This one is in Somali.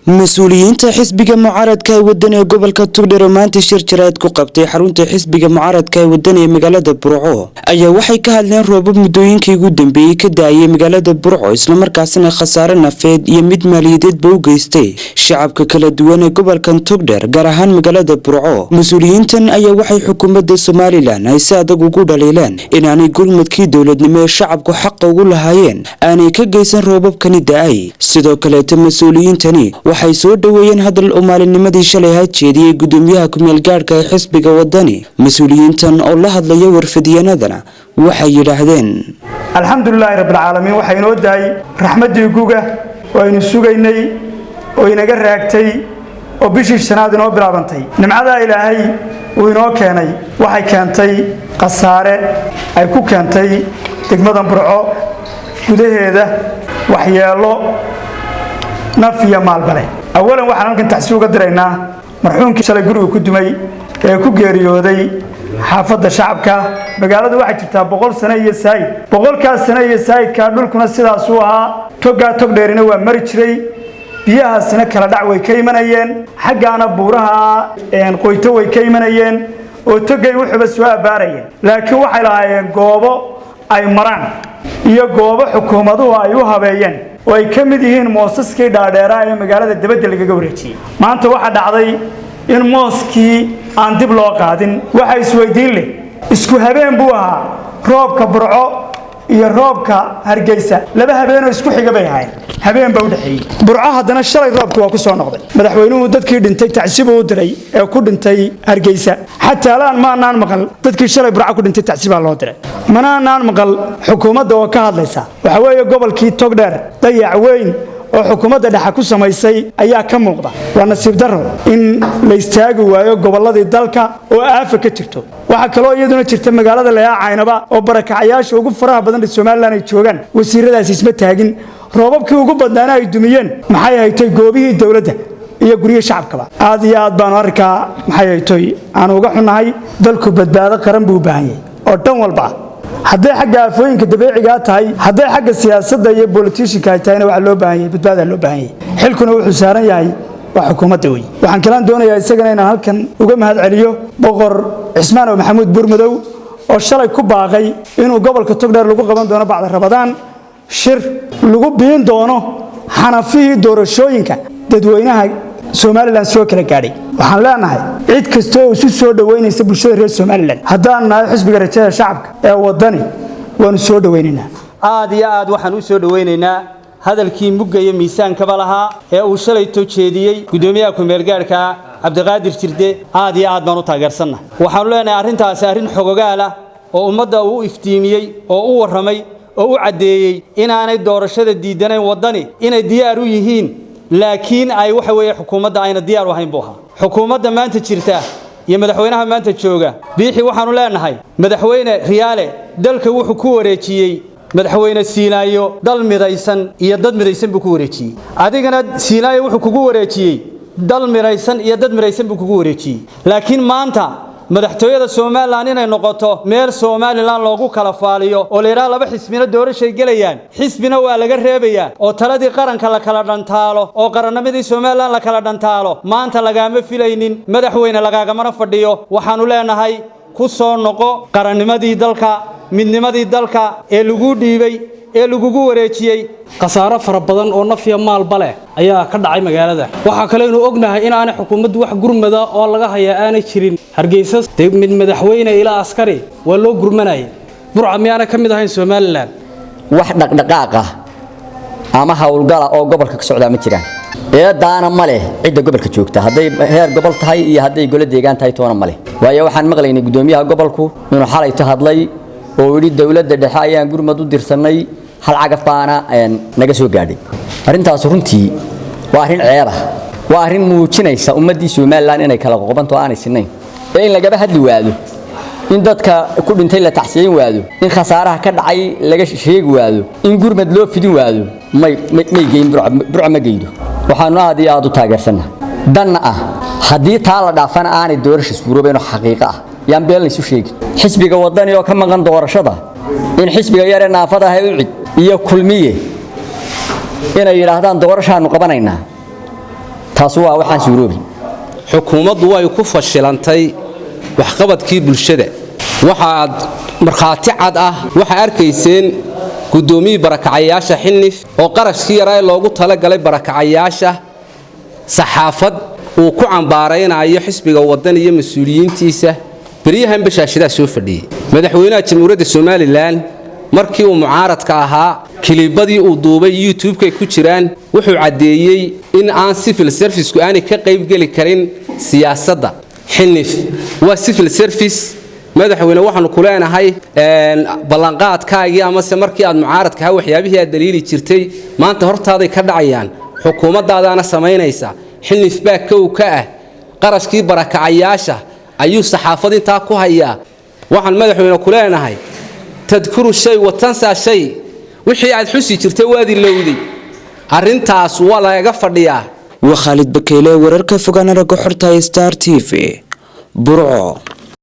mas-uuliyiinta xisbiga mucaaradka ee waddan ee gobolka togdheer oo maanta shir jaraa'id ku qabtay xarunta xisbiga mucaaradka ee waddan ee magaalada burco ayaa waxay ka hadleen roobab muddooyinkii ugu dambeeyey ka daayay magaalada burco islamarkaasina khasaare nafeed iyo mid maaliyadeedba u geystay shacabka kala duwan ee gobolkan togdheer gaar ahaan magaalada burco. mas-uuliyiintan ayaa waxay xukuumadda somalilan ay si adag ugu dhaliileen inaanay gurmadkii dowladnimo ee shacabku xaqa ugu lahaayeen aanay ka geysan roobabkani da-ay. sidoo kaleeta mas-uuliyiintani waxay soo dhaweeyeen hadal oo maalinnimadii shalay hajeediyey gudoomiyaha ku-meel gaadhka ee xisbiga wadani. mas-uuliyiintan oo la hadlaya warfidyanadana waxay yidhaahdeen alxamdulilaahi rabbilcaalamiin waxay inoo dahay raxmaddii guga oo aynu sugaynay oo inaga raagtay oo bishii shanaad inoo bilaabantay. nimcadaa ilaahay uu inoo keenay waxay keentay khasaare ay ku keentay degmada burco gudaheeda waxyeelo naf iyo maalbale. awalan waxaan halkan taxsiin uga diraynaa marxuumkii shalay guriga ku dumay ee ku geeriyooday xaafadda shacabka. magaaladu waxay jirtaa 100 sano iyo saayid. 100kaas sano iyo saayidka dhulkuna sidaas uu ahaa. togdheerina waa mari jiray. biyahaasina kala dhac way ka imanayeen. xaggaana buuraha qoyto way ka imanayeen oo togay wuxuuba soo abaarayeen. laakiin waxay lahaayeen goobo ay maraan iyo goobo xukuumaduhu ay u habeeyeen oo ay ka mid yihiin moosaskii dhaadheeraa ee magaalada dibadda lagaga wareejiyey. maanta waxaa dhacday in mooskii aan dib loo qaadin. waxa isweydiin leh isku habeen buu ahaa roobka burco iyo roobka hargeysa. laba habeenoo isku xiga bay ahaayeen. habeen baa u dhaxeeyey. burco haddana shalay roobku waa ku soo noqday. madaxweynuhu dadkii dhintay tacsiib u diray ee ku dhintay hargeysa. xataa laan maanaan maqal dadkii shalay burco ku dhintay tacsiibaa loo diray. manaanaan maqal xukuumadda oo ka hadlaysa. waxa weeye gobolkii togdheer dayac weyn oo xukuumadda dhexe ku samaysay ayaa ka muuqda. waa nasiib darro in la istaagi waayo gobolladii dalka oo aafa ka jirto. waxaa kaloo iyaduna jirta magaalada Layacaynaba oo barakacayaasha ugu faraha badan ee Soomaaliland ay joogaan. wasiiradaas isma taagin. roobabkii ugu badnaana ay dumiyeen maxay haytay goobihii dawladda iyo guriyada shacabka. aad iyo aad baan arkaa maxay haytay aan uga xunahay. dalku badbaado qaran buu u baahan yahay oo dhan walba. hadday xagga afooyinka dabiiciga tahay, hadday xagga siyaasadda iyo politicianka ay tahayna waxa loo baahan yahay badbaado loo baahan yahay. xilkuna wuxuu saaran yahay waa xukuumadda weey. waxaan kalaan doonayaa isagana inaan halkan uga mahad celiyo boqor Cismaan Maxamuud Burmadow oo shalay ku baaqay inuu gobolka Togdheer lagu qaban doono bacda Ramadaan shir lagu biin doono xanafihii doorashooyinka dadweynaha Somaliland soo kala gaadhay. waxaan leenahay cid kasta oo isu soo dhaweynaysa bulshada reer Somaliland haddaan nahay xisbiga rajada shacabka ee wadani waanu soo dhaweynaynaa. aad iyo aad waxaan u soo dhaweynaynaa hadalkii mugaya miisaanka balaha ee uu shalay tojeediyay gudoomiyaha ku-meel gaadhka Cabdiqaadir Jirde. aad iyo aad baan u taageersannahay. waxaan leenahay arrintaas arrin xogogaal ah oo ummadda uu iftiimiyay oo u waramay oo u cadeeyay inaanay doorashada diidanayn wadani inay diyaar u yihiin laakiin ay waxa weeye xukuumadda ayna diyaar u ahayn buu ahaa. xukuumadda maanta jirta iyo madaxweynaha maanta jooga biixi waxaanu leenahay madaxweyne Riyaale dalka wuxuu ku wareejiyay madaxweyne Siinaayo dal midaysan iyo dad midaysan buu ku wareejiyay. adigana Siinaayo wuxuu kugu wareejiyay dal midaysan iyo dad midaysan buu kugu wareejiyay. laakiin maanta madaxtooyada Soomaaliland inay noqoto meel Soomaaliland loogu kala faaliyo oo leeyahay laba xisbina doorashay galayaan xisbina waa laga reebayaa oo taladii qaranka la kala dhantaalo oo qarannimadii Soomaaliland la kala dhantaalo maanta lagama filaynin. madaxweyne lagaagamana fadhiyo. waxaanu leenahay ku soo noqo qarannimadii dalka midnimadii dalka ee lagu dhiibay ee lagu wareejiyay. khasaaro fara badan oo naf iyo maalba leh ayaa ka dhacay magaalada. waxa kale inuu ognahay in aan xukuumaddu wax gurmada oo laga hayaa aanay jirin. hargeysa mid madaxweyne ilaa askari waa loo gurmanayay. burca miyaana ka mid ahayn Somaliland. wax dhaqdhaqaaq ah ama hawlgala oo gobolka ka socda ma jiraan. eedaana ma leh cidda gobolka joogta hadday heer gobol tahay iyo hadday gole deegaan tahay toona ma leh. waayo waxaan maqlaynay gudoomiyaha gobolku inuu xalay ka hadlay oo yiri dawladda dhexe ayaan gurmad u dirsanay hal cagaf baana naga soo gaadhay. arrintaas runtii waa arrin ceeb ah. waa arrin muujinaysa ummadii Somaliland inay kala qoqobanto aanay sinayn. in laga hadli waado in dadka ku dhintay la taxsiin waado in khasaaraha ka dhacay laga sheegi waado in gurmad loo fidin waado may geyn burco ma geeyo. waxaan aad iyo aad u taageersanaa dan ah haddii taa la dhaafana aanay doorasho suuroobeen oo xaqiiqo ah yaan beel isu sheegin. xisbiga wadani oo ka maqan doorashada in xisbiga yar ee naafada ah u cid iyo kulmiye inay yiraahdaan doorashaanu qabanaynaa taas waa waxaan suuroobi xukuumaddu way ku fashilantay waxqabadkii bulshada waxaad markhaati cad ah waxa arkayseen gudoomiye barakacayaasha xilnif oo qarashkii yaraa loogu talagalay barakacayaasha saxaafad uu ku cambaaraynayo xisbiga wadan iyo mas'uuliyiintiisa bariyahan bashaashada soo fadhiyay madaxweynaha jamhuuriyadda Soomaaliland markii uu mucaaradka ahaa kilibadii uu duubay YouTube-ka ku jiraan wuxuu cadeeyay in aan civil service-ku aanay ka qayb gali karin siyaasadda xilnif waa civil service madaxweyne waxaanu ku leenahay ballanqaadkaagii ama se markii aad mucaaradka ha waxyaabihii aad daliili jirtay maanta hortaaday ka dhacayaan xukuumaddaadana samaynaysa xilnif baa kow ka ah qarashkii barakacayaasha ayuu saxaafad intaa ku hayaa waxaan madaxweyne ku leenahay tadkuru shay wa tansa shay wixii aad xusi jirtay waadi lowday arintaas waa laga fadhiyaa waa Khalid Bakeyle wararka fogaan araga xorta Star TV Burco